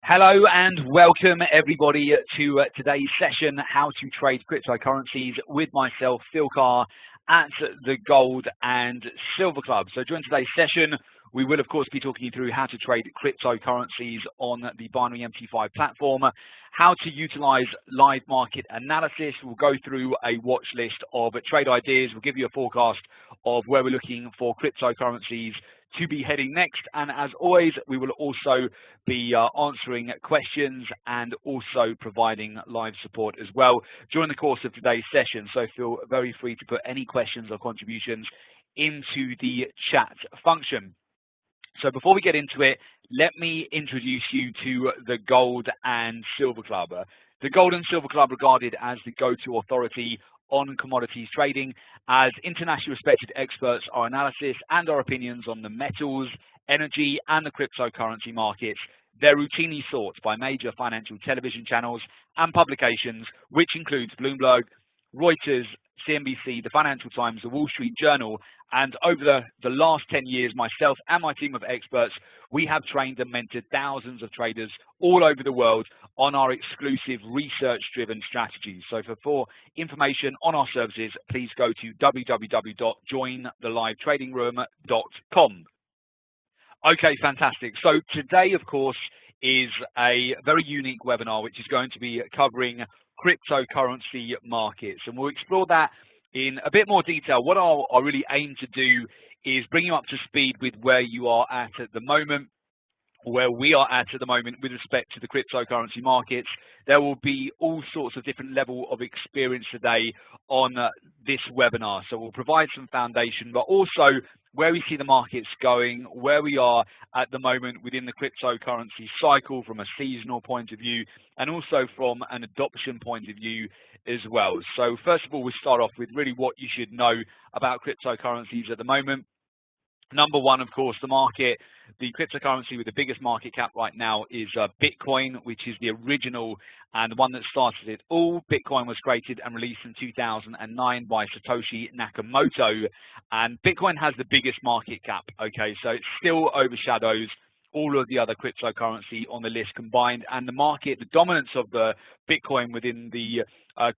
Hello and welcome everybody to today's session, How to Trade Cryptocurrencies, with myself, Phil Carr, at the Gold and Silver Club. So during today's session, we will of course be talking you through how to trade cryptocurrencies on the Binary MT5 platform, how to utilize live market analysis. We'll go through a watch list of trade ideas. We'll give you a forecast of where we're looking for cryptocurrencies to be heading next, and as always we will also be answering questions and also providing live support as well during the course of today's session, so feel very free to put any questions or contributions into the chat function. So before we get into it, let me introduce you to the Gold and Silver Club. The Gold and Silver Club, regarded as the go-to authority on commodities trading, as internationally respected experts, our analysis and our opinions on the metals, energy and the cryptocurrency markets. They're routinely sought by major financial television channels and publications, which includes Bloomberg, Reuters, CNBC, the Financial Times, the Wall Street Journal. And over the last 10 years, myself and my team of experts, we have trained and mentored thousands of traders all over the world on our exclusive research-driven strategies. So for information on our services, please go to www.jointhelivetradingroom.com. Okay, fantastic. So today, of course, is a very unique webinar, which is going to be covering cryptocurrency markets, and we'll explore that in a bit more detail. What I'll really aim to do is bring you up to speed with where you are at the moment, where we are at the moment with respect to the cryptocurrency markets. There will be all sorts of different level of experience today on this webinar. So we'll provide some foundation, but also where we see the markets going, where we are at the moment within the cryptocurrency cycle from a seasonal point of view, and also from an adoption point of view as well. So first of all, we'll start off with really what you should know about cryptocurrencies at the moment. Number one, of course, the market, the cryptocurrency with the biggest market cap right now is Bitcoin, which is the original and the one that started it all. Bitcoin was created and released in 2009 by Satoshi Nakamoto, and Bitcoin has the biggest market cap. Okay, so it still overshadows all of the other cryptocurrency on the list combined, and the market, the dominance of the Bitcoin within the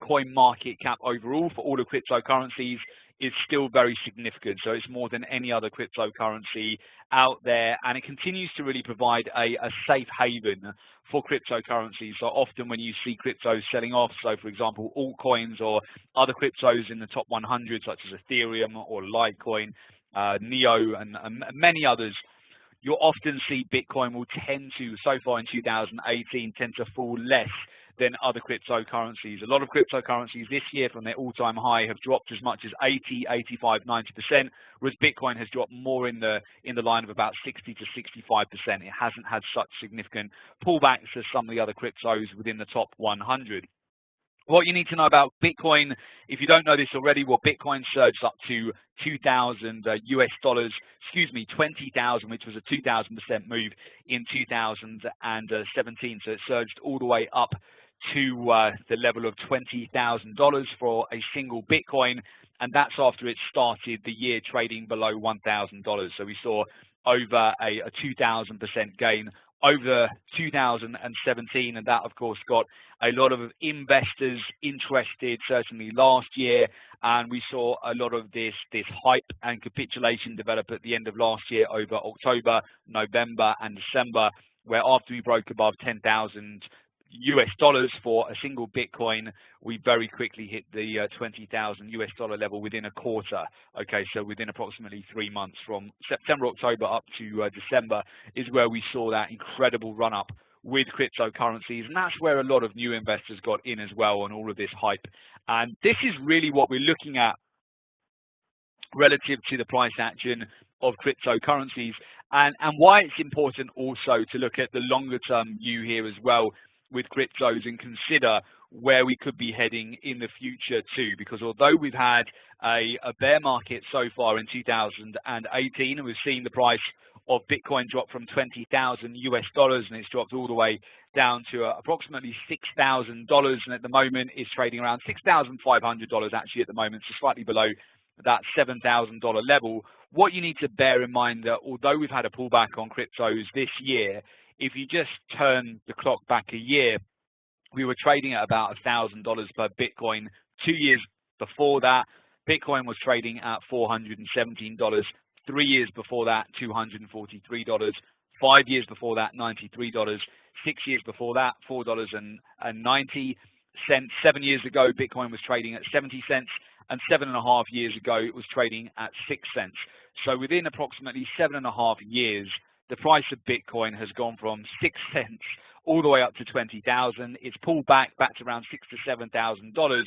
coin market cap overall for all the cryptocurrencies is still very significant. So it's more than any other cryptocurrency out there, and it continues to really provide a safe haven for cryptocurrencies. So often when you see cryptos selling off, so for example altcoins or other cryptos in the top 100 such as Ethereum or Litecoin, Neo and many others, you'll often see Bitcoin will tend to, so far in 2018, tend to fall less than other cryptocurrencies. A lot of cryptocurrencies this year from their all-time high have dropped as much as 80, 85, 90%, whereas Bitcoin has dropped more in the line of about 60 to 65%. It hasn't had such significant pullbacks as some of the other cryptos within the top 100. What you need to know about Bitcoin, if you don't know this already, well, Bitcoin surged up to 2,000 US dollars, 20,000, which was a 2,000% move in 2017. So it surged all the way up to the level of $20,000 for a single Bitcoin, and that's after it started the year trading below $1,000. So we saw over a 2,000% gain over 2017, and that of course got a lot of investors interested, certainly last year, and we saw a lot of this hype and capitulation develop at the end of last year over October, November and December, where after we broke above 10,000 US dollars for a single Bitcoin, we very quickly hit the 20,000 US dollar level within a quarter. Okay, so within approximately 3 months, from September, October up to December, is where we saw that incredible run up with cryptocurrencies, and that's where a lot of new investors got in as well on all of this hype. And this is really what we're looking at relative to the price action of cryptocurrencies, and why it's important also to look at the longer term view here as well with cryptos and consider where we could be heading in the future too, because although we've had a bear market so far in 2018, and we've seen the price of Bitcoin drop from 20,000 US dollars, and it's dropped all the way down to approximately $6,000, and at the moment is trading around $6,500 actually at the moment, so slightly below that $7,000 level. What you need to bear in mind that although we've had a pullback on cryptos this year, if you just turn the clock back a year, we were trading at about $1,000 per Bitcoin. 2 years before that, Bitcoin was trading at $417. 3 years before that, $243. 5 years before that, $93. 6 years before that, $4.90. 7 years ago, Bitcoin was trading at 70 cents, and 7.5 years ago, it was trading at 6 cents. So within approximately 7.5 years, the price of Bitcoin has gone from 6 cents all the way up to 20,000. It's pulled back to around $6,000 to $7,000,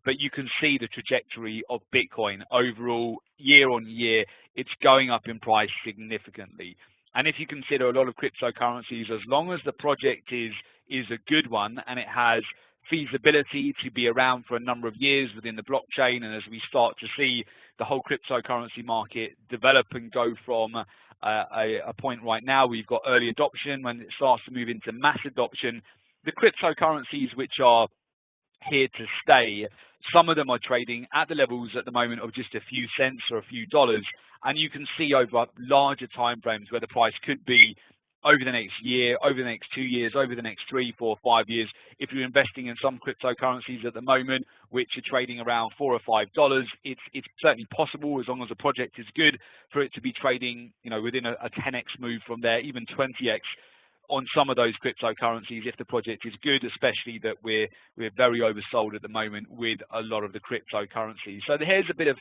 but you can see the trajectory of Bitcoin overall, year on year. It's going up in price significantly. And if you consider a lot of cryptocurrencies, as long as the project is a good one and it has feasibility to be around for a number of years within the blockchain, and as we start to see the whole cryptocurrency market develop and go from a point right now, we've got early adoption. When it starts to move into mass adoption, the cryptocurrencies which are here to stay, some of them are trading at the levels at the moment of just a few cents or a few dollars, and you can see over larger time frames where the price could be over the next year, over the next 2 years, over the next 3, 4, 5 years. If you're investing in some cryptocurrencies at the moment which are trading around $4 or $5, it's certainly possible, as long as the project is good, for it to be trading, within a 10x move from there, even 20x on some of those cryptocurrencies if the project is good, especially that we're very oversold at the moment with a lot of the cryptocurrencies. So here's a bit of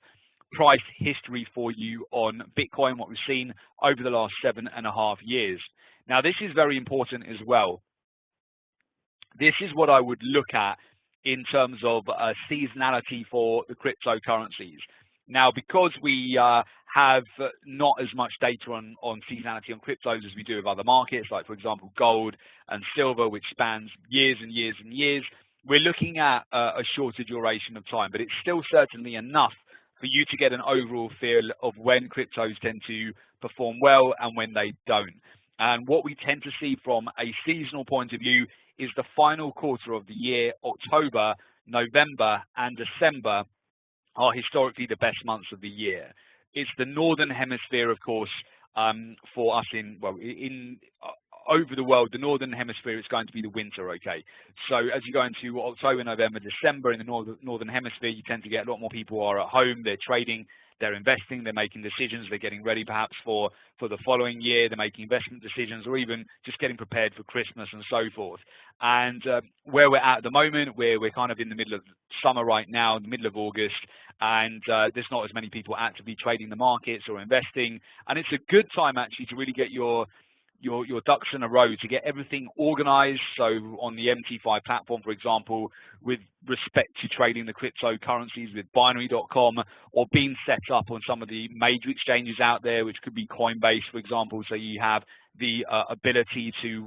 price history for you on Bitcoin, what we've seen over the last 7.5 years. Now, this is very important as well. This is what I would look at in terms of seasonality for the cryptocurrencies. Now, because we have not as much data on seasonality on cryptos as we do with other markets, like, for example, gold and silver, which spans years and years and years, we're looking at a shorter duration of time, but it's still certainly enough for you to get an overall feel of when cryptos tend to perform well and when they don't. And what we tend to see from a seasonal point of view is the final quarter of the year, October, November, and December, are historically the best months of the year. It's the northern hemisphere, of course, for us over the world. The northern hemisphere is going to be the winter, okay? So as you go into October, November, December in the northern hemisphere, you tend to get a lot more people who are at home, they're trading, they're investing, they're making decisions, they're getting ready perhaps for the following year, they're making investment decisions, or even just getting prepared for Christmas and so forth. And where we're at the moment, we're kind of in the middle of summer right now, in the middle of August, and there's not as many people actively trading the markets or investing. And it's a good time actually to really get your ducks in a row, to get everything organized. So on the MT5 platform, for example, with respect to trading the cryptocurrencies with binary.com, or being set up on some of the major exchanges out there, which could be Coinbase, for example. So you have the ability to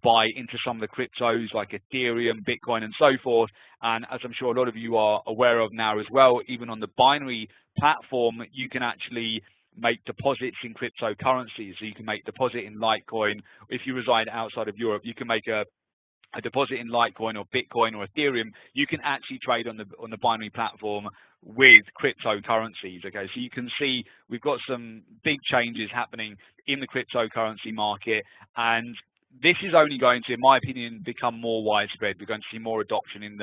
buy into some of the cryptos like Ethereum, Bitcoin, and so forth. And as I'm sure a lot of you are aware of now as well, even on the binary platform, you can actually make deposits in cryptocurrencies. So you can make deposit in Litecoin. If you reside outside of Europe, you can make a deposit in Litecoin or Bitcoin or Ethereum. You can actually trade on the binary platform with cryptocurrencies. Okay, so you can see we've got some big changes happening in the cryptocurrency market, and this is only going to, in my opinion, become more widespread. We're going to see more adoption in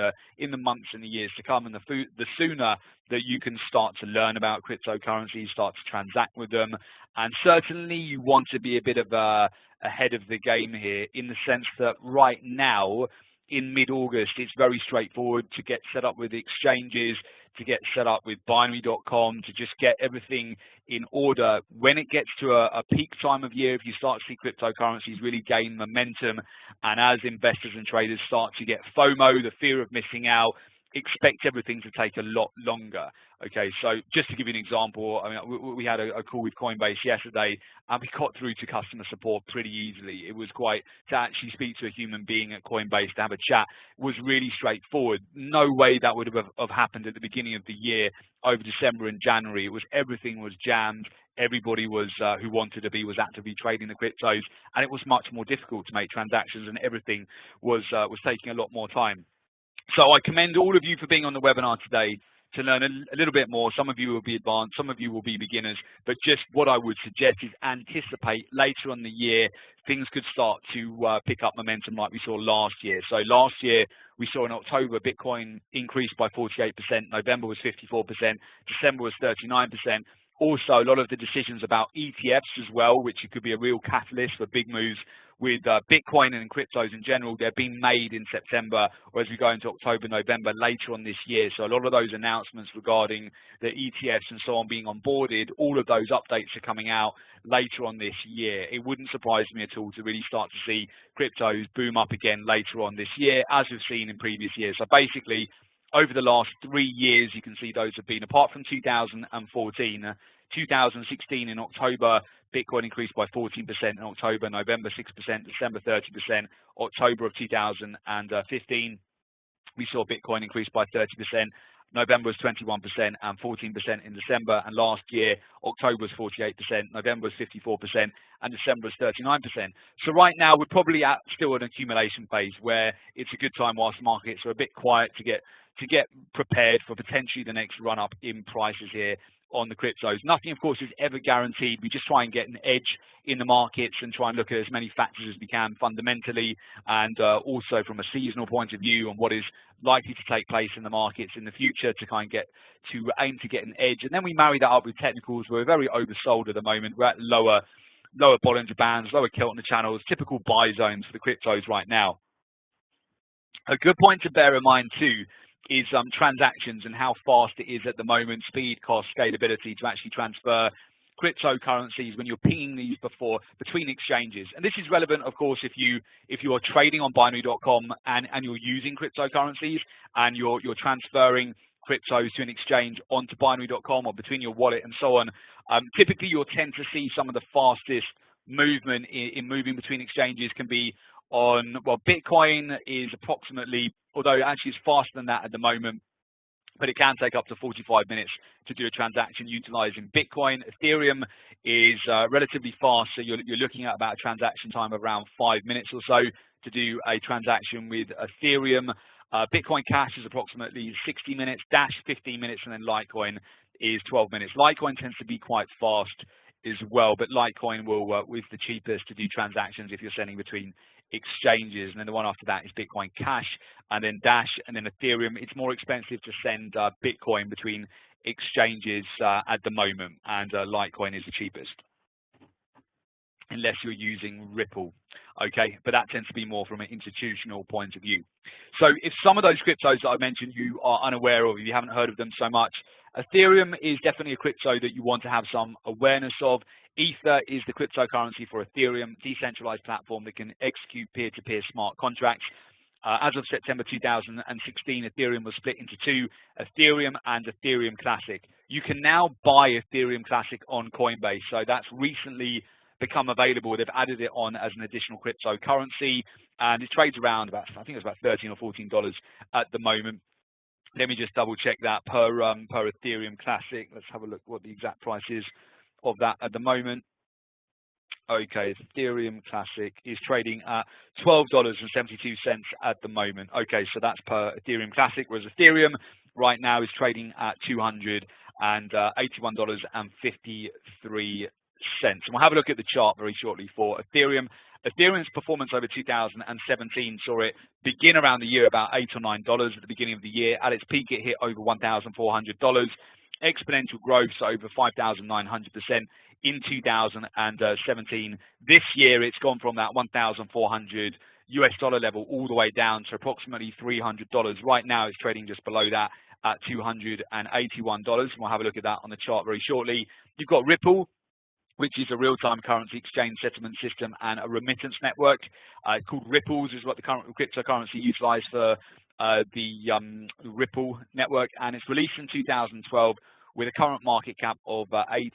the months and the years to come, and the sooner that you can start to learn about cryptocurrencies, start to transact with them. And certainly you want to be a bit of ahead of the game here, in the sense that right now, in mid-August, it's very straightforward to get set up with exchanges, to get set up with binary.com, to just get everything in order. When it gets to a peak time of year, if you start to see cryptocurrencies really gain momentum, and as investors and traders start to get FOMO, the fear of missing out, expect everything to take a lot longer. Okay, so just to give you an example, I mean, we had a call with Coinbase yesterday, and we got through to customer support pretty easily. It was quite, to actually speak to a human being at Coinbase, to have a chat, was really straightforward. No way that would have happened at the beginning of the year, over December and January. Everything was jammed. Everybody was who wanted to be was actively trading the cryptos, and it was much more difficult to make transactions, and everything was taking a lot more time. So I commend all of you for being on the webinar today to learn a little bit more. Some of you will be advanced, some of you will be beginners, but just what I would suggest is anticipate later on the year, things could start to pick up momentum like we saw last year. So last year, we saw in October, Bitcoin increased by 48%, November was 54%, December was 39%. Also, a lot of the decisions about ETFs as well, which could be a real catalyst for big moves with Bitcoin and cryptos in general, they're being made in September, or as we go into October, November, later on this year. So a lot of those announcements regarding the ETFs and so on being onboarded, all of those updates are coming out later on this year. It wouldn't surprise me at all to really start to see cryptos boom up again later on this year, as we've seen in previous years. So basically, over the last 3 years, you can see those have been, apart from 2014, 2016 in October, Bitcoin increased by 14% in October, November 6%, December 30%, October of 2015, we saw Bitcoin increase by 30%, November was 21% and 14% in December, and last year, October was 48%, November was 54%, and December was 39%. So right now, we're probably still at an accumulation phase where it's a good time whilst markets are a bit quiet to get prepared for potentially the next run up in prices here on the cryptos. Nothing, of course, is ever guaranteed. We just try and get an edge in the markets and try and look at as many factors as we can fundamentally, and also from a seasonal point of view on what is likely to take place in the markets in the future to kind of aim to get an edge. And then we marry that up with technicals. We're very oversold at the moment. We're at lower Bollinger Bands, lower Keltner channels, typical buy zones for the cryptos right now. A good point to bear in mind too is transactions and how fast it is at the moment, speed, cost, scalability to actually transfer cryptocurrencies when you're pinging these between exchanges. And this is relevant, of course, if you are trading on binary.com and you're using cryptocurrencies and you're transferring cryptos to an exchange onto binary.com or between your wallet and so on. Typically, you'll tend to see some of the fastest movement in moving between exchanges can be on, well, Bitcoin is approximately, although actually it's faster than that at the moment, but it can take up to 45 minutes to do a transaction utilizing Bitcoin. Ethereum is relatively fast, so you're looking at about a transaction time of around 5 minutes or so to do a transaction with Ethereum. Bitcoin Cash is approximately 60 minutes, Dash 15 minutes, and then Litecoin is 12 minutes. Litecoin tends to be quite fast as well, but Litecoin is the cheapest to do transactions if you're sending between exchanges. And then the one after that is Bitcoin Cash, and then Dash, and then Ethereum. It's more expensive to send Bitcoin between exchanges at the moment, and Litecoin is the cheapest, unless you're using Ripple. Okay, but that tends to be more from an institutional point of view. So if some of those cryptos that I mentioned you are unaware of, if you haven't heard of them so much, Ethereum is definitely a crypto that you want to have some awareness of. Ether is the cryptocurrency for Ethereum, decentralized platform that can execute peer-to-peer smart contracts. As of September 2016, Ethereum was split into two, Ethereum and Ethereum Classic. You can now buy Ethereum Classic on Coinbase, so that's recently become available. They've added it on as an additional cryptocurrency, and it trades around about, I think it's about $13 or $14 at the moment. Let me just double check that per Ethereum Classic. Let's have a look what the exact price is of that at the moment. Okay, Ethereum Classic is trading at $12.72 at the moment. Okay, so that's per Ethereum Classic, whereas Ethereum right now is trading at $281.53. And we'll have a look at the chart very shortly for Ethereum. Ethereum's performance over 2017 saw it begin around the year about $8 or $9 at the beginning of the year. At its peak, it hit over $1,400. Exponential growth, so over 5,900% in 2017. This year, it's gone from that $1,400 level all the way down to approximately $300. Right now, it's trading just below that at $281. We'll have a look at that on the chart very shortly. You've got Ripple, which is a real-time currency exchange settlement system and a remittance network. Called Ripples is what the current cryptocurrency utilized for the Ripple network, and it's released in 2012 with a current market cap of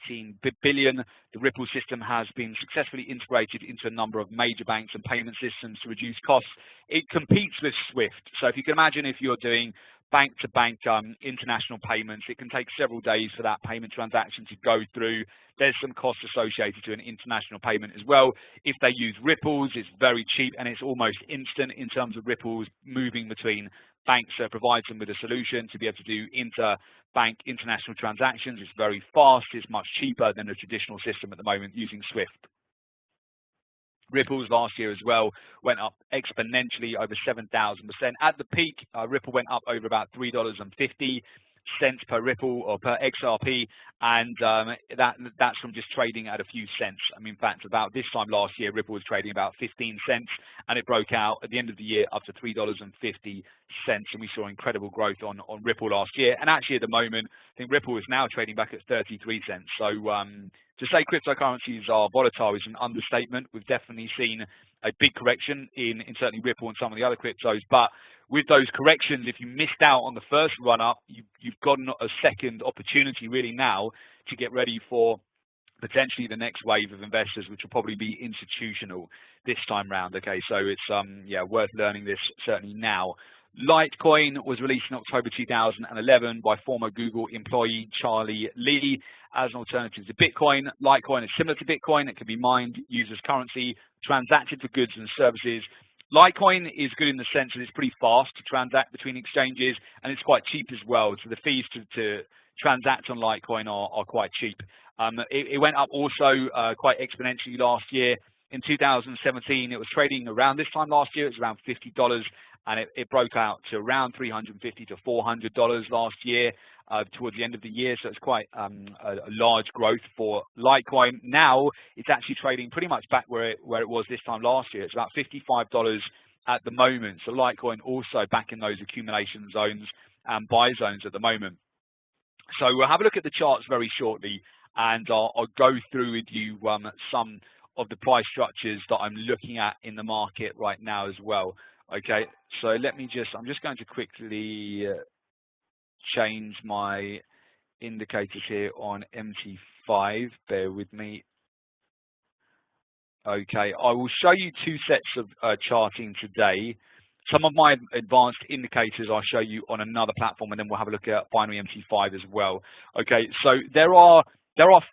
18 billion. The Ripple system has been successfully integrated into a number of major banks and payment systems to reduce costs. It competes with SWIFT. So if you can imagine, if you're doing bank-to-bank international payments, it can take several days for that payment transaction to go through. There's some costs associated to an international payment as well. If they use Ripples, it's very cheap and it's almost instant in terms of Ripples moving between banks provides them with a solution to be able to do interbank international transactions. It's very fast. It's much cheaper than a traditional system at the moment using SWIFT. Ripple's last year as well went up exponentially over 7,000%. At the peak, Ripple went up over about $3.50 per Ripple or per XRP, and that's from just trading at a few cents. I mean, in fact, about this time last year, Ripple was trading about 15 cents, and it broke out at the end of the year up to $3.50, and we saw incredible growth on Ripple last year. And actually, at the moment, I think Ripple is now trading back at 33 cents. So to say cryptocurrencies are volatile is an understatement. We've definitely seen a big correction in certainly Ripple and some of the other cryptos, but with those corrections, if you missed out on the first run up, you've got a second opportunity really now to get ready for potentially the next wave of investors, which will probably be institutional this time round. Okay, so it's worth learning this certainly now. Litecoin was released in October 2011 by former Google employee Charlie Lee as an alternative to Bitcoin. Litecoin is similar to Bitcoin. It can be mined, used as currency, transacted for goods and services. Litecoin is good in the sense that it's pretty fast to transact between exchanges, and it's quite cheap as well. So the fees to transact on Litecoin are quite cheap. It went up also quite exponentially last year. In 2017, it was trading around this time last year. It was around $50, and it broke out to around $350 to $400 last year towards the end of the year. So it's quite a large growth for Litecoin. Now it's actually trading pretty much back where it was this time last year. It's about $55 at the moment. So Litecoin also back in those accumulation zones and buy zones at the moment. So we'll have a look at the charts very shortly, and I'll go through with you some of the price structures that I'm looking at in the market right now as well. Okay, so I'm just going to quickly change my indicators here on MT5. Bear with me. Okay, I will show you two sets of charting today. Some of my advanced indicators I'll show you on another platform, and then we'll have a look at binary MT5 as well. Okay, so there are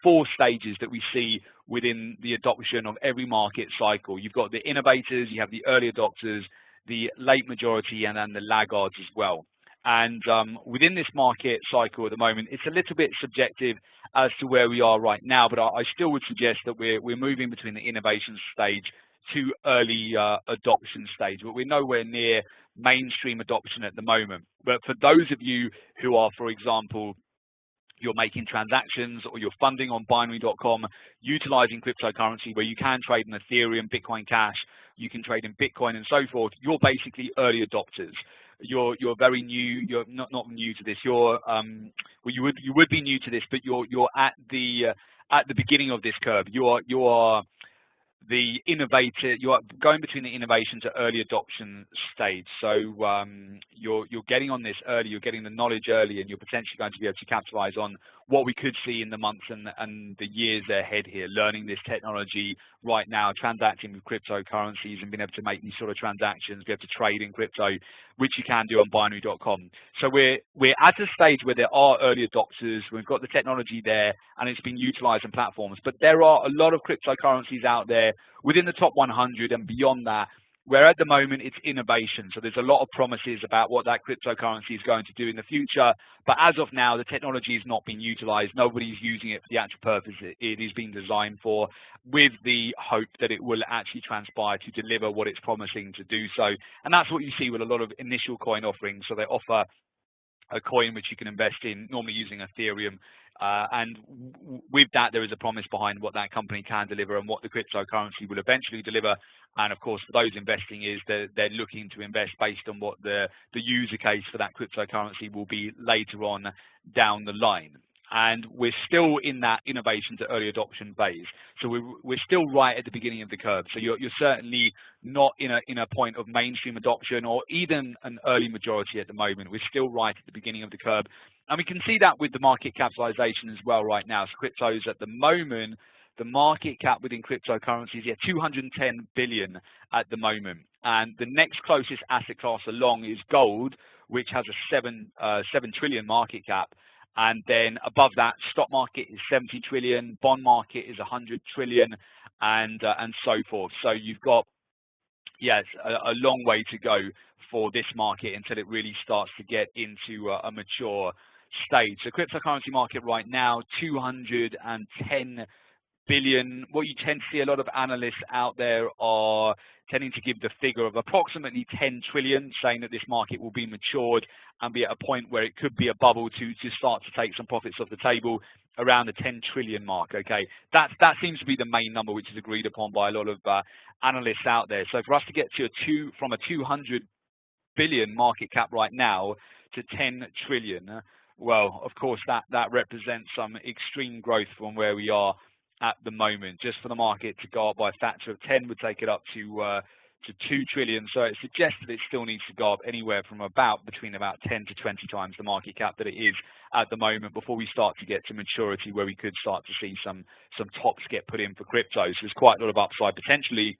4 stages that we see within the adoption of every market cycle. You've got the innovators, you have the early adopters, the late majority, and then the laggards as well. And within this market cycle at the moment, it's a little bit subjective as to where we are right now, but I still would suggest that we're moving between the innovation stage to early adoption stage, but we're nowhere near mainstream adoption at the moment. But for those of you who are, for example, you're making transactions or you're funding on binary.com, utilizing cryptocurrency where you can trade in Ethereum, Bitcoin Cash, you can trade in Bitcoin and so forth, you're basically early adopters. You're very new. You're not new to this. Well, you would be new to this, but you're at the beginning of this curve. You are the innovator. You are going between the innovation to early adoption stage. So you're getting on this early. You're getting the knowledge early, and you're potentially going to be able to capitalize on what we could see in the months and the years ahead here. Learning this technology right now, transacting with cryptocurrencies, and being able to make these sort of transactions, be able to trade in crypto, which you can do on binary.com. So we're at a stage where there are early adopters. We've got the technology there, and it's being utilized in platforms. But there are a lot of cryptocurrencies out there within the top 100 and beyond that, where at the moment it's innovation. So there's a lot of promises about what that cryptocurrency is going to do in the future. But as of now, the technology is not being utilized. Nobody's using it for the actual purpose it is being designed for, with the hope that it will actually transpire to deliver what it's promising to do so. And that's what you see with a lot of initial coin offerings. So they offer a coin which you can invest in, normally using Ethereum. And with that, there is a promise behind what that company can deliver and what the cryptocurrency will eventually deliver. And of course, for those investing, is they're looking to invest based on what the user case for that cryptocurrency will be later on down the line. And we're still in that innovation to early adoption phase. So we're still right at the beginning of the curve. So you're certainly not in a point of mainstream adoption or even an early majority at the moment. We're still right at the beginning of the curve. And we can see that with the market capitalization as well right now. So cryptos at the moment, the market cap within cryptocurrencies, 210 billion at the moment. And the next closest asset class along is gold, which has a 7 trillion market cap. And then above that, stock market is 70 trillion, bond market is 100 trillion, and so forth. So you've got, yes, a long way to go for this market until it really starts to get into a mature stage. So cryptocurrency market right now, 210 billion. What you tend to see, a lot of analysts out there are tending to give the figure of approximately 10 trillion, saying that this market will be matured and be at a point where it could be a bubble to start to take some profits off the table around the 10 trillion mark. Okay, that seems to be the main number which is agreed upon by a lot of analysts out there. So for us to get to from a 200 billion market cap right now to 10 trillion, well, of course that represents some extreme growth from where we are at the moment. Just for the market to go up by a factor of 10 would take it up to 2 trillion. So it suggests that it still needs to go up anywhere from between 10 to 20 times the market cap that it is at the moment before we start to get to maturity, where we could start to see some tops get put in for crypto. So there's quite a lot of upside potentially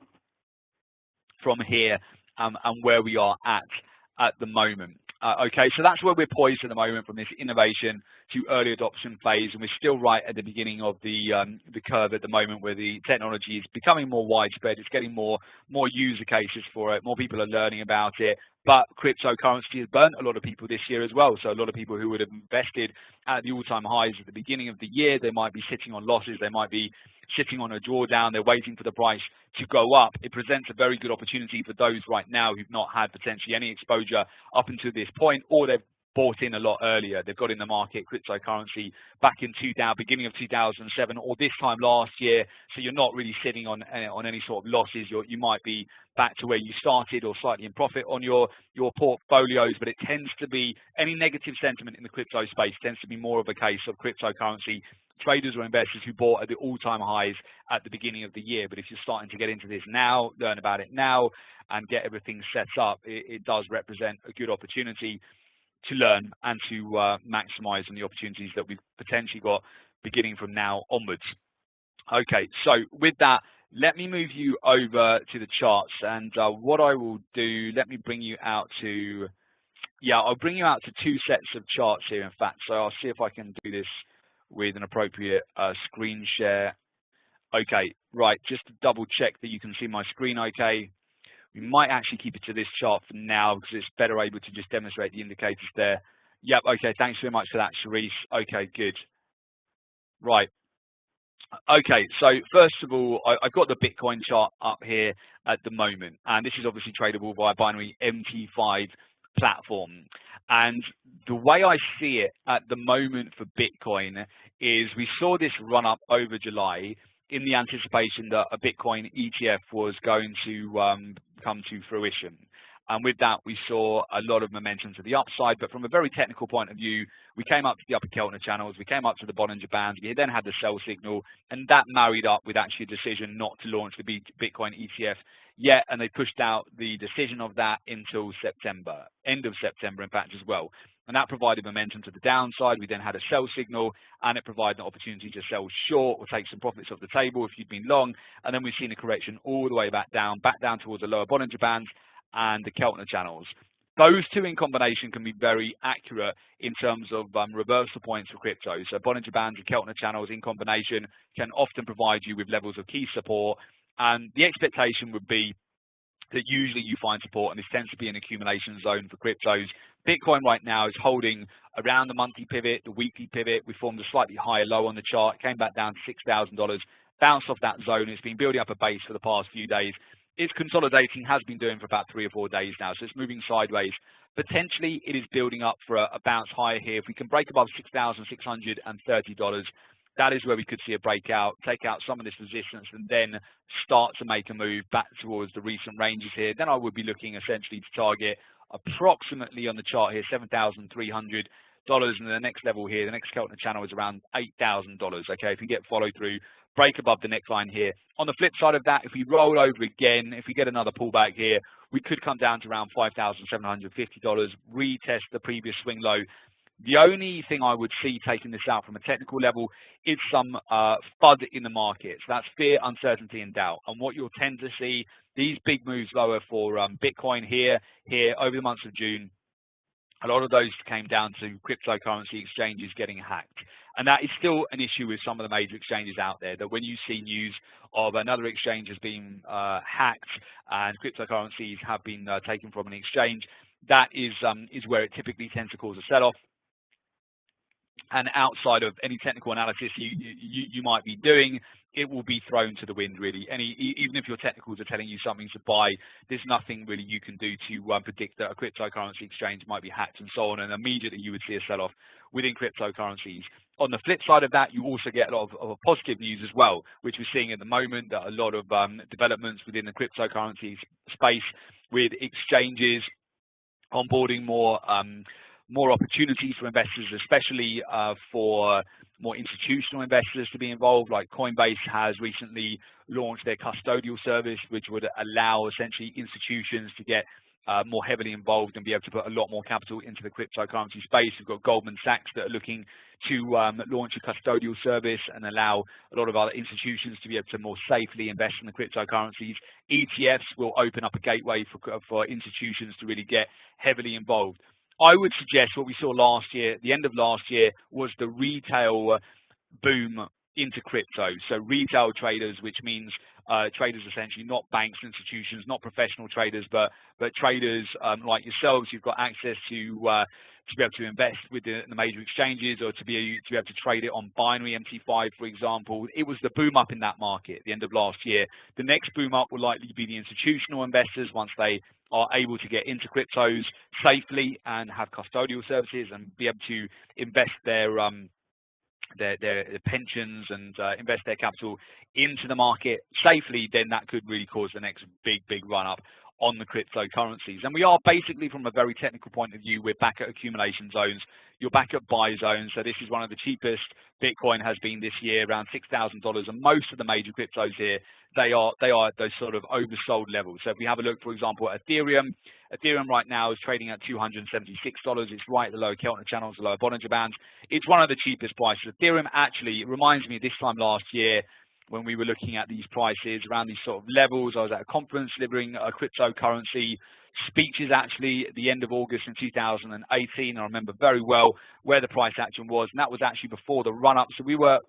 from here and where we are at the moment. Okay, so that's where we're poised at the moment, from this innovation to early adoption phase, and we're still right at the beginning of the curve at the moment, where the technology is becoming more widespread. It's getting more user cases for it. More people are learning about it. But cryptocurrency has burnt a lot of people this year as well. So a lot of people who would have invested at the all-time highs at the beginning of the year, they might be sitting on losses. They might be sitting on a drawdown. They're waiting for the price to go up. It presents a very good opportunity for those right now who've not had potentially any exposure up until this point, or they've bought in a lot earlier. They've got in the market cryptocurrency back in beginning of 2007 or this time last year. So you're not really sitting on any sort of losses. You might be back to where you started or slightly in profit on your portfolios, but it tends to be any negative sentiment in the crypto space tends to be more of a case of cryptocurrency traders or investors who bought at the all-time highs at the beginning of the year. But if you're starting to get into this now, learn about it now, and get everything set up, it does represent a good opportunity to learn and to maximize on the opportunities that we've potentially got beginning from now onwards. Okay, so with that, let me move you over to the charts, and what I will do, let me bring you out to, I'll bring you out to two sets of charts here, in fact. So I'll see if I can do this with an appropriate screen share. Okay, right, just to double check that you can see my screen okay. We might actually keep it to this chart for now because it's better able to just demonstrate the indicators there. Yep, okay, thanks very much for that, Sharice. Okay, good. Right. Okay, so first of all, I've got the Bitcoin chart up here at the moment, and this is obviously tradable via binary MT5 platform. And the way I see it at the moment for Bitcoin is we saw this run up over July in the anticipation that a Bitcoin ETF was going to come to fruition. And with that, we saw a lot of momentum to the upside. But from a very technical point of view, we came up to the upper Keltner channels, we came up to the Bollinger Bands, we then had the sell signal, and that married up with actually a decision not to launch the Bitcoin ETF yet, and they pushed out the decision of that until September, end of September, in fact, as well. And that provided momentum to the downside. We then had a sell signal, and it provided an opportunity to sell short or take some profits off the table if you'd been long. And then we've seen a correction all the way back down towards the lower Bollinger Bands and the Keltner channels. Those two in combination can be very accurate in terms of reversal points for crypto. So Bollinger Bands and Keltner channels in combination can often provide you with levels of key support. And the expectation would be that usually you find support, and this tends to be an accumulation zone for cryptos. Bitcoin right now is holding around the monthly pivot, the weekly pivot. We formed a slightly higher low on the chart, came back down to $6,000, bounced off that zone. It's been building up a base for the past few days. It's consolidating, has been doing for about 3 or 4 days now, so it's moving sideways. Potentially, it is building up for a bounce higher here. If we can break above $6,630, that is where we could see a breakout, take out some of this resistance, and then start to make a move back towards the recent ranges here. Then I would be looking essentially to target approximately on the chart here, $7,300. And the next level here, the next Keltner channel is around $8,000. Okay, if we get follow through, break above the neckline here. On the flip side of that, if we roll over again, if we get another pullback here, we could come down to around $5,750, retest the previous swing low. The only thing I would see taking this out from a technical level is some FUD in the market. So that's fear, uncertainty, and doubt. And what you'll tend to see, these big moves lower for Bitcoin here, over the months of June, a lot of those came down to cryptocurrency exchanges getting hacked. And that is still an issue with some of the major exchanges out there, that when you see news of another exchange has been hacked and cryptocurrencies have been taken from an exchange, that is where it typically tends to cause a sell-off. And outside of any technical analysis you might be doing, it will be thrown to the wind, really. Even if your technicals are telling you something to buy, there's nothing really you can do to predict that a cryptocurrency exchange might be hacked and so on, and immediately you would see a sell-off within cryptocurrencies. On the flip side of that, you also get a lot of positive news as well, which we're seeing at the moment, that a lot of developments within the cryptocurrency space, with exchanges onboarding more opportunities for investors, especially for more institutional investors to be involved. Like Coinbase has recently launched their custodial service, which would allow essentially institutions to get more heavily involved and be able to put a lot more capital into the cryptocurrency space. We've got Goldman Sachs that are looking to launch a custodial service and allow a lot of other institutions to be able to more safely invest in the cryptocurrencies. ETFs will open up a gateway for institutions to really get heavily involved. I would suggest what we saw last year, the end of last year, was the retail boom into crypto. So retail traders, which means traders essentially, not banks, institutions, not professional traders, but traders like yourselves. You've got access to be able to invest with the major exchanges, or to be able to trade it on binary MT5, for example. It was the boom up in that market at the end of last year. The next boom up will likely be the institutional investors, once they are able to get into cryptos safely and have custodial services and be able to invest their pensions and invest their capital into the market safely. Then that could really cause the next big run up on the cryptocurrencies. And we are basically, from a very technical point of view, we're back at accumulation zones. You're back at buy zones. So this is one of the cheapest Bitcoin has been this year, around $6,000, and most of the major cryptos here, they are at those sort of oversold levels. So if we have a look, for example, at Ethereum right now is trading at $276. It's right at the lower Keltner channels, the lower Bollinger Bands. It's one of the cheapest prices. Ethereum actually, it reminds me of this time last year, when we were looking at these prices around these sort of levels. I was at a conference delivering cryptocurrency speeches actually at the end of August in 2018. I remember very well where the price action was, and that was actually before the run up. So we were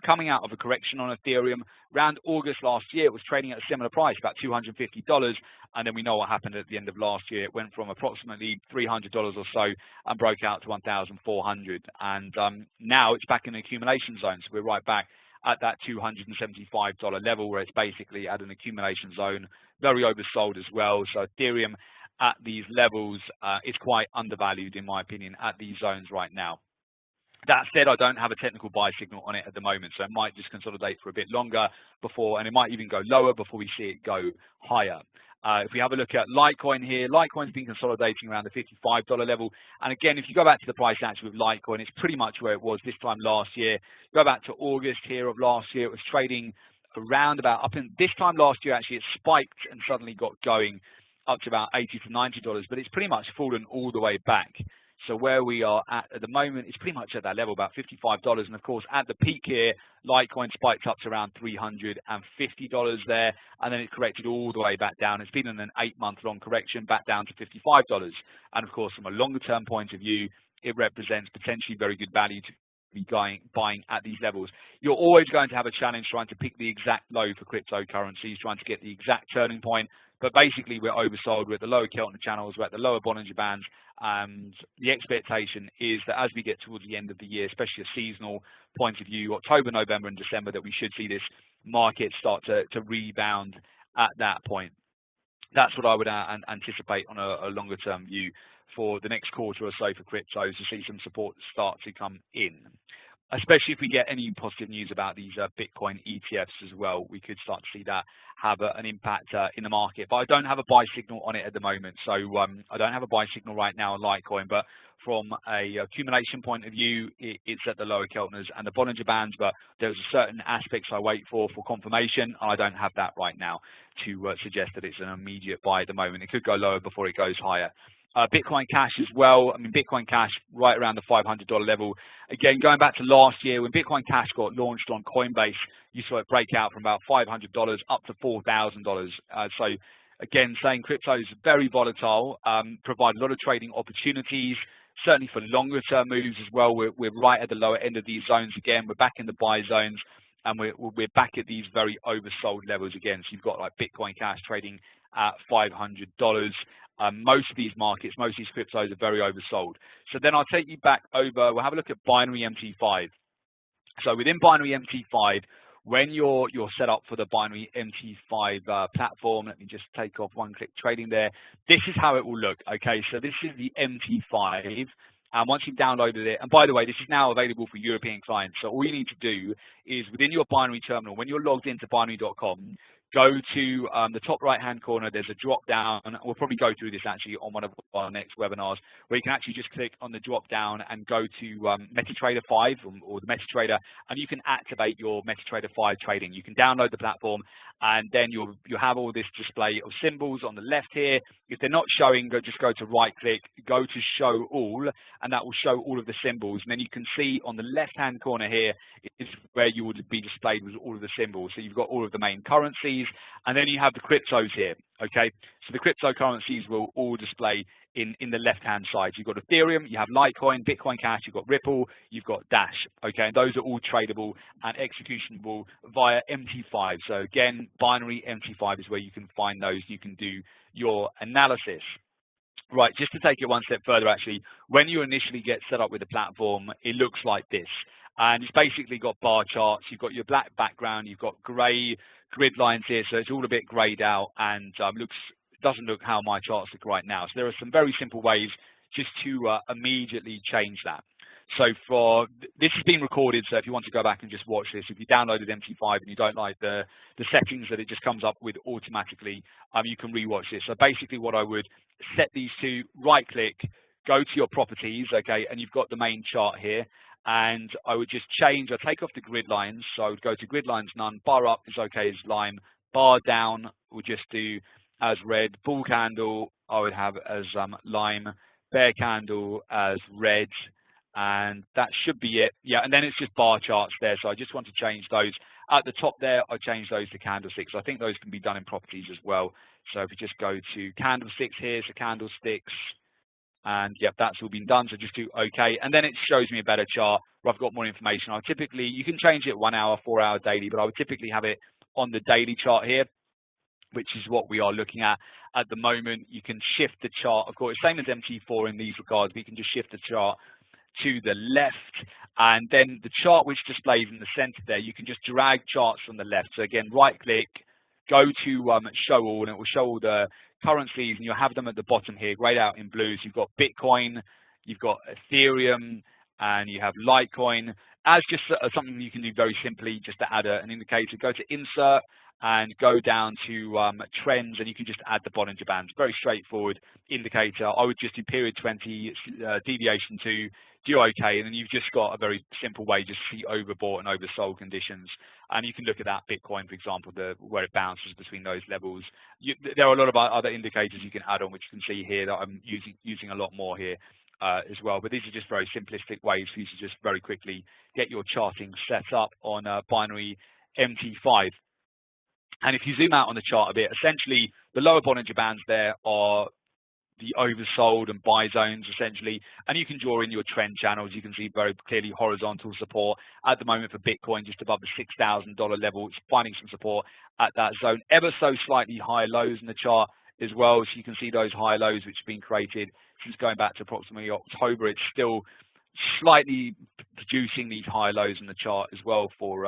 coming out of a correction on Ethereum around August last year. It was trading at a similar price, about $250, and then we know what happened at the end of last year. It went from approximately $300 or so and broke out to 1,400, and now it's back in the accumulation zone. So we're right back at that $275 level, where it's basically at an accumulation zone, very oversold as well. So Ethereum at these levels is quite undervalued, in my opinion, at these zones right now. That said, I don't have a technical buy signal on it at the moment, so it might just consolidate for a bit longer before, and it might even go lower before we see it go higher. If we have a look at Litecoin here, Litecoin's been consolidating around the $55 level. And again, if you go back to the price action with Litecoin, it's pretty much where it was this time last year. Go back to August here of last year, it was trading around about up in this time last year. Actually, it spiked and suddenly got going up to about $80 to $90, but it's pretty much fallen all the way back. So where we are at the moment, it's pretty much at that level, about $55. And of course, at the peak here, Litecoin spiked up to around $350 there, and then it corrected all the way back down. It's been in an 8-month-long correction back down to $55. And of course, from a longer-term point of view, it represents potentially very good value to be buying at these levels. You're always going to have a challenge trying to pick the exact low for cryptocurrencies, trying to get the exact turning point. But basically, we're oversold. We're at the lower Keltner channels. We're at the lower Bollinger Bands. And the expectation is that as we get towards the end of the year, especially a seasonal point of view, October, November, and December, that we should see this market start to rebound at that point. That's what I would anticipate on a longer-term view for the next quarter or so for cryptos, to see some support start to come in. Especially if we get any positive news about these Bitcoin ETFs as well, we could start to see that have an impact in the market. But I don't have a buy signal on it at the moment. So I don't have a buy signal right now on Litecoin, but from a accumulation point of view, it's at the lower Keltners and the Bollinger Bands, but there's certain aspects I wait for confirmation, and I don't have that right now to suggest that it's an immediate buy at the moment. It could go lower before it goes higher. Bitcoin Cash as well. I mean, Bitcoin Cash right around the $500 level. Again, going back to last year, when Bitcoin Cash got launched on Coinbase, you saw it break out from about $500 up to $4,000. So again, saying crypto is very volatile, provide a lot of trading opportunities. certainly for longer term moves as well. We're right at the lower end of these zones again. We're back in the buy zones, and we're back at these very oversold levels again. So you've got like Bitcoin Cash trading at $500. Most of these markets, most of these cryptos are very oversold. So then I'll take you back over. We'll have a look at binary MT5. So within binary MT5, when you're set up for the binary MT5 platform, let me just take off one-click trading there. This is how it will look. Okay, so this is the MT5. And once you've downloaded it, and by the way, this is now available for European clients. So all you need to do is within your binary terminal, when you're logged into binary.com, go to the top right-hand corner. There's a drop-down. We'll probably go through this actually on one of our next webinars, where you can actually just click on the drop-down and go to MetaTrader 5 or the MetaTrader, and you can activate your MetaTrader 5 trading. You can download the platform, and then you'll have all this display of symbols on the left here. If they're not showing, just go to right-click, go to Show All, and that will show all of the symbols. And then you can see on the left-hand corner here is where you would be displayed with all of the symbols. So you've got all of the main currencies, and then you have the cryptos here, okay? So the cryptocurrencies will all display in the left-hand side. You've got Ethereum, you have Litecoin, Bitcoin Cash, you've got Ripple, you've got Dash, okay? And those are all tradable and executionable via MT5. So again, binary MT5 is where you can find those. You can do your analysis. Right, just to take it one step further, actually, when you initially get set up with the platform, it looks like this. And it's basically got bar charts. You've got your black background. You've got grey grid lines here, so it's all a bit greyed out and doesn't look how my charts look right now. So there are some very simple ways just to immediately change that. So this has been recorded, so if you want to go back and just watch this, if you downloaded MT5 and you don't like the settings that it just comes up with automatically, you can rewatch this. So basically what I would set these to, right-click, go to your properties, okay, and you've got the main chart here, and I would just change, I'd take off the grid lines, so I would go to grid lines none, bar up is okay as lime, bar down we'll just do as red, bull candle I would have as lime, bear candle as red, and that should be it. Yeah, and then it's just bar charts there, so I just want to change those. At the top there, I change those to candlesticks. I think those can be done in properties as well. So if you just go to candlesticks here, so candlesticks, and yep, that's all been done, so just do OK. And then it shows me a better chart where I've got more information. I'll typically, you can change it 1 hour, 4 hour daily, but I would typically have it on the daily chart here, which is what we are looking at the moment. You can shift the chart, of course, same as MT4 in these regards, but you can just shift the chart to the left, and then the chart which displays in the center there, you can just drag charts from the left. So again, right click, go to show all, and it will show all the currencies, and you'll have them at the bottom here, grayed out in blue. So you've got Bitcoin, you've got Ethereum, and you have Litecoin. As just something you can do very simply, just to add an indicator, go to insert and go down to trends, and you can just add the Bollinger Bands. Very straightforward indicator. I would just do period 20, deviation 2, do OK, and then you've just got a very simple way just to see overbought and oversold conditions. And you can look at that Bitcoin, for example, where it bounces between those levels. There are a lot of other indicators you can add on, which you can see here that I'm using a lot more here as well. But these are just very simplistic ways for you to just very quickly get your charting set up on binary MT5. And if you zoom out on the chart a bit, essentially the lower Bollinger Bands there are the oversold and buy zones essentially, and you can draw in your trend channels. You can see very clearly horizontal support at the moment for Bitcoin just above the $6,000 level. It's finding some support at that zone, ever so slightly higher lows in the chart as well. So you can see those high lows which have been created since going back to approximately October. It's still slightly producing these high lows in the chart as well for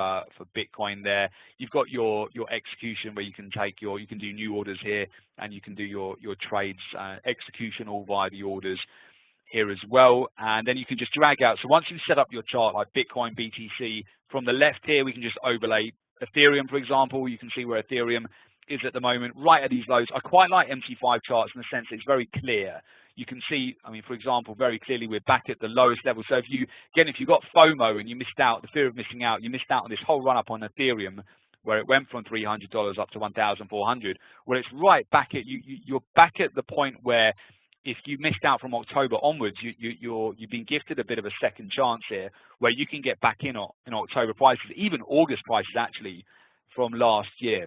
Bitcoin there. You've got your execution where you can you can do new orders here, and you can do your trades execution all via the orders here as well. And then you can just drag out. So once you've set up your chart like Bitcoin, BTC, from the left here we can just overlay Ethereum, for example. You can see where Ethereum is at the moment, right at these lows. I quite like MT5 charts in the sense that it's very clear. You can see, I mean, for example, very clearly we're back at the lowest level. So if you got FOMO and you missed out, the fear of missing out, you missed out on this whole run up on Ethereum where it went from $300 up to 1,400. Well, it's right back at you're back at the point where if you missed out from October onwards, you've been gifted a bit of a second chance here where you can get back in October prices, even August prices actually from last year.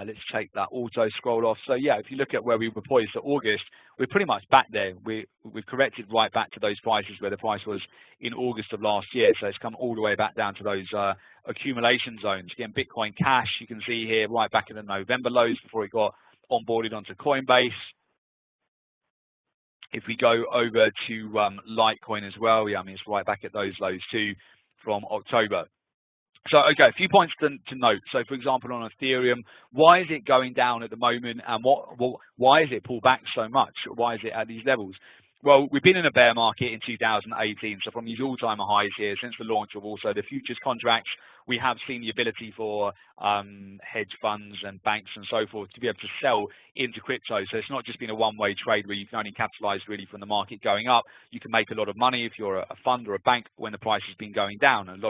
Let's take that auto scroll off. So yeah, if you look at where we were poised to August, we're pretty much back there. We've corrected right back to those prices where the price was in August of last year. So it's come all the way back down to those accumulation zones. Again, Bitcoin Cash, you can see here right back in the November lows before it got onboarded onto Coinbase. If we go over to Litecoin as well, yeah, I mean, it's right back at those lows too from October. So, okay, a few points to note. So, for example, on Ethereum, why is it going down at the moment, and why is it pulled back so much? Why is it at these levels? Well, we've been in a bear market in 2018, so from these all-time highs here, since the launch of also the futures contracts, we have seen the ability for hedge funds and banks and so forth to be able to sell into crypto. So it's not just been a one-way trade where you can only capitalize really from the market going up. You can make a lot of money if you're a fund or a bank when the price has been going down. And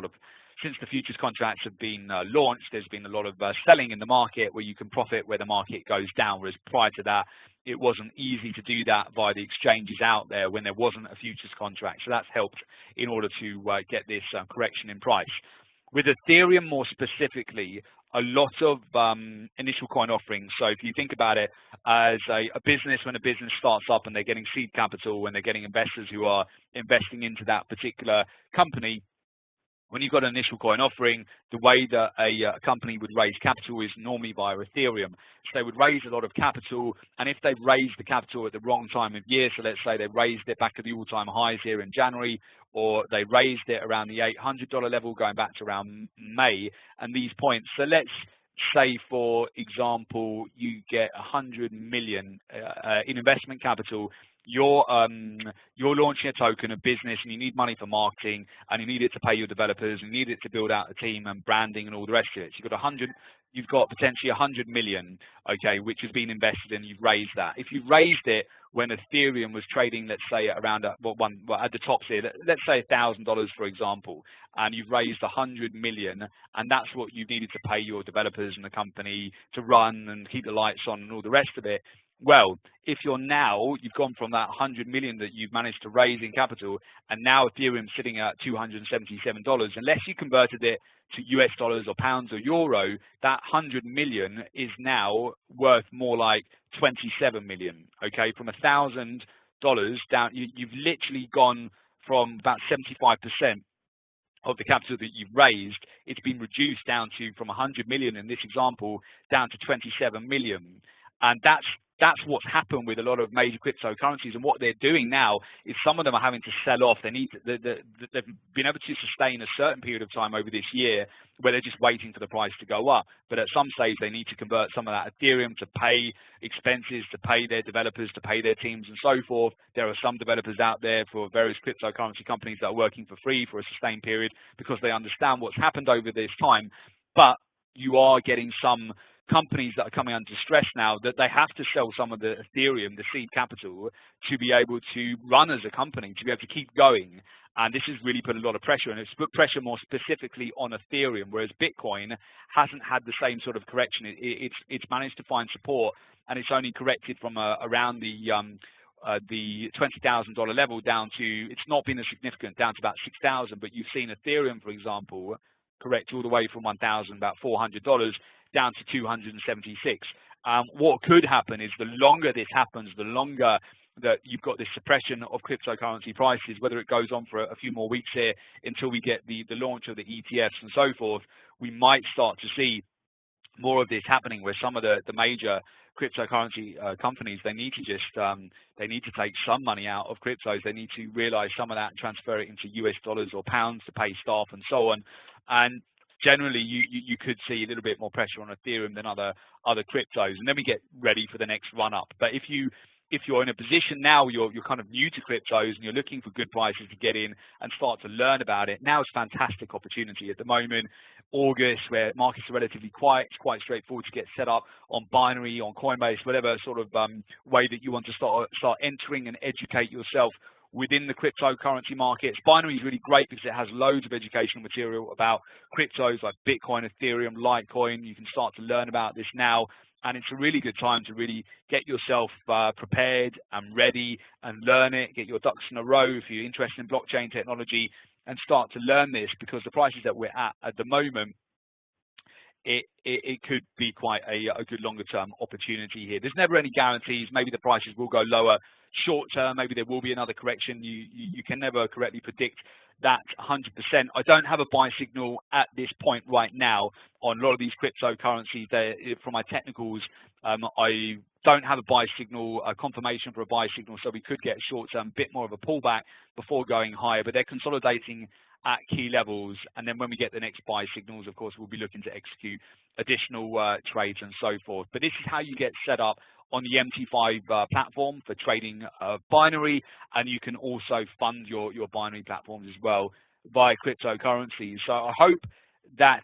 since the futures contracts have been launched, there's been a lot of selling in the market where you can profit where the market goes down, whereas prior to that, it wasn't easy to do that via the exchanges out there when there wasn't a futures contract. So that's helped in order to get this correction in price. With Ethereum more specifically, a lot of initial coin offerings. So if you think about it as a business, when a business starts up and they're getting seed capital, when they're getting investors who are investing into that particular company, when you've got an initial coin offering, the way that a company would raise capital is normally via Ethereum. So they would raise a lot of capital, and if they've raised the capital at the wrong time of year, so let's say they raised it back at the all-time highs here in January, or they raised it around the $800 level going back to around May, and these points. So let's say, for example, you get 100 million in investment capital. You're launching a token, a business, and you need money for marketing, and you need it to pay your developers, and you need it to build out a team and branding and all the rest of it. So you've got potentially 100 million, okay, which has been invested, and you've raised that. If you raised it when Ethereum was trading, let's say around at the tops here, let's say $1,000 for example, and you've raised 100 million, and that's what you needed to pay your developers and the company to run and keep the lights on and all the rest of it. Well, if you've gone from that 100 million that you've managed to raise in capital, and now Ethereum's sitting at $277, unless you converted it to US dollars or pounds or euro, that 100 million is now worth more like 27 million, okay? From $1,000 down, you've literally gone from about 75% of the capital that you've raised. It's been reduced down to, from 100 million in this example, down to 27 million. And that's what's happened with a lot of major cryptocurrencies. And what they're doing now is some of them are having to sell off. They've been able to sustain a certain period of time over this year where they're just waiting for the price to go up. But at some stage, they need to convert some of that Ethereum to pay expenses, to pay their developers, to pay their teams, and so forth. There are some developers out there for various cryptocurrency companies that are working for free for a sustained period because they understand what's happened over this time. But you are getting some companies that are coming under stress now that they have to sell some of the Ethereum, the seed capital, to be able to run as a company, to be able to keep going. And this has really put a lot of pressure, and it's put pressure more specifically on Ethereum, whereas Bitcoin hasn't had the same sort of correction. It's managed to find support, and it's only corrected from around the $20,000 level down to, it's not been as significant, down to about 6,000, but you've seen Ethereum, for example, correct all the way from about $400 down to 276. What could happen is the longer this happens, the longer that you've got this suppression of cryptocurrency prices, whether it goes on for a few more weeks here until we get the launch of the ETFs and so forth, we might start to see more of this happening where some of the major cryptocurrency companies, they need to just they need to take some money out of cryptos. They need to realize some of that and transfer it into US dollars or pounds to pay staff and so on. And generally, you could see a little bit more pressure on Ethereum than other cryptos, and then we get ready for the next run up. But if you're in a position now, you're kind of new to cryptos and you're looking for good prices to get in and start to learn about it, now is a fantastic opportunity. At the moment, August, where markets are relatively quiet, it's quite straightforward to get set up on Binary, on Coinbase, whatever sort of way that you want to start entering and educate yourself within the cryptocurrency markets. Binary is really great because it has loads of educational material about cryptos like Bitcoin, Ethereum, Litecoin. You can start to learn about this now, and it's a really good time to really get yourself prepared and ready and learn it, get your ducks in a row if you're interested in blockchain technology, and start to learn this, because the prices that we're at the moment, it could be quite a good longer term opportunity here. There's never any guarantees. Maybe the prices will go lower short term. Maybe there will be another correction. You can never correctly predict that 100%. I don't have a buy signal at this point right now on a lot of these cryptocurrencies. From my technicals, I don't have a buy signal, a confirmation for a buy signal, so we could get short term bit more of a pullback before going higher, but they're consolidating at key levels, and then when we get the next buy signals, of course, we'll be looking to execute additional trades and so forth. But this is how you get set up on the MT5 platform for trading binary, and you can also fund your binary platforms as well via cryptocurrencies. So I hope that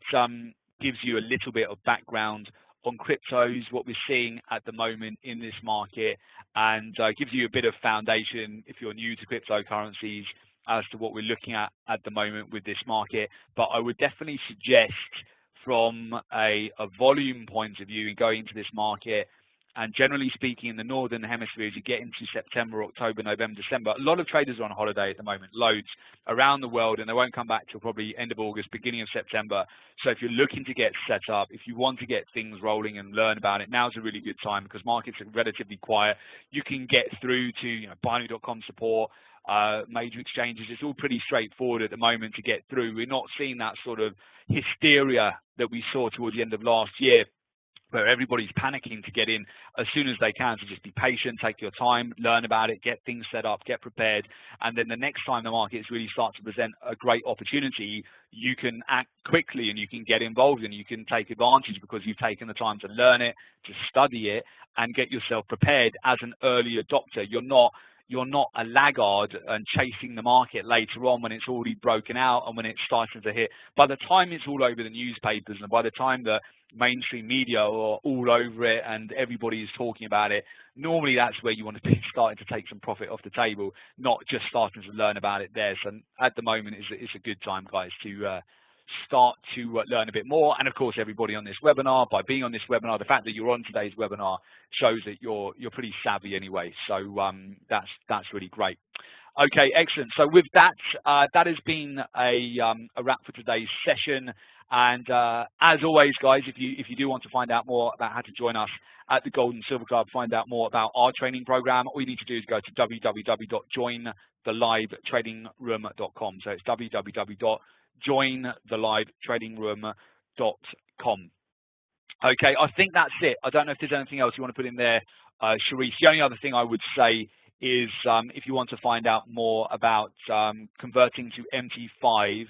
gives you a little bit of background on cryptos, what we're seeing at the moment in this market, and gives you a bit of foundation if you're new to cryptocurrencies as to what we're looking at the moment with this market. But I would definitely suggest from a volume point of view in going into this market, and generally speaking in the Northern Hemisphere, as you get into September, October, November, December, a lot of traders are on holiday at the moment, loads around the world, and they won't come back till probably end of August, beginning of September. So if you're looking to get set up, if you want to get things rolling and learn about it, now's a really good time because markets are relatively quiet. You can get through to binary.com support, major exchanges. It's all pretty straightforward at the moment to get through. We're not seeing that sort of hysteria that we saw towards the end of last year, where everybody's panicking to get in as soon as they can. So just be patient, take your time, learn about it, get things set up, get prepared, and then the next time the markets really start to present a great opportunity, you can act quickly and you can get involved and you can take advantage because you've taken the time to learn it, to study it, and get yourself prepared as an early adopter. You're not a laggard and chasing the market later on when it's already broken out and when it's starting to hit. By the time it's all over the newspapers and by the time the mainstream media are all over it and everybody is talking about it, normally that's where you want to be starting to take some profit off the table, not just starting to learn about it there. So at the moment, it's a good time, guys, to start to learn a bit more. And of course, everybody on this webinar, by being on this webinar, the fact that you're on today's webinar shows that you're pretty savvy anyway. So that's really great. Okay, excellent. So with that, that has been a wrap for today's session. And as always, guys, if you do want to find out more about how to join us at the Gold and Silver Club, find out more about our training program, all you need to do is go to www.jointhelivetradingroom.com. So it's www.jointhelivetradingroom.com. Okay, I think that's it. I don't know if there's anything else you want to put in there, Sharice. The only other thing I would say is if you want to find out more about converting to MT5,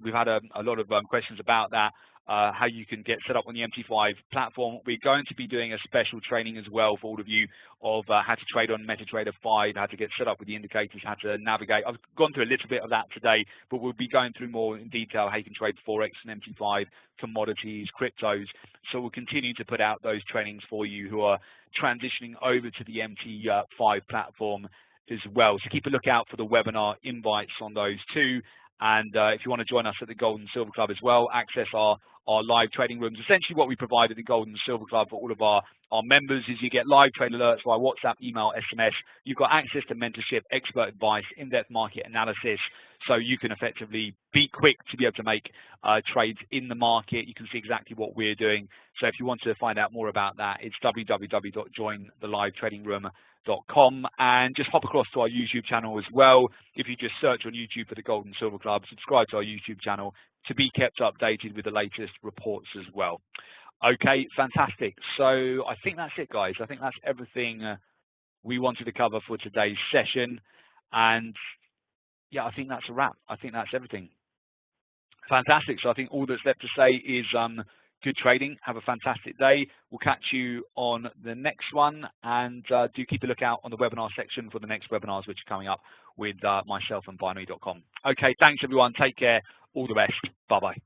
we've had a lot of questions about that, how you can get set up on the MT5 platform. We're going to be doing a special training as well for all of you of how to trade on MetaTrader 5, how to get set up with the indicators, how to navigate. I've gone through a little bit of that today, but we'll be going through more in detail how you can trade Forex and MT5, commodities, cryptos. So we'll continue to put out those trainings for you who are transitioning over to the MT5 platform as well. So keep a lookout for the webinar invites on those too. And if you want to join us at the Gold and Silver Club as well, access our live trading rooms. Essentially what we provide at the Gold and Silver Club for all of our members is you get live trade alerts via WhatsApp, email, SMS. You've got access to mentorship, expert advice, in-depth market analysis, so you can effectively be quick to be able to make trades in the market. You can see exactly what we're doing. So if you want to find out more about that, it's www.jointhelivetradingroom.com, and just hop across to our YouTube channel as well. If you just search on YouTube for the Gold and Silver Club, subscribe to our YouTube channel to be kept updated with the latest reports as well. Okay, fantastic. So I think that's it, guys. I think that's everything we wanted to cover for today's session. And yeah, I think that's a wrap. I think that's everything. Fantastic. So I think all that's left to say is good trading. Have a fantastic day. We'll catch you on the next one. And do keep a lookout on the webinar section for the next webinars which are coming up with myself and binary.com. Okay, thanks everyone. Take care. All the best. Bye-bye.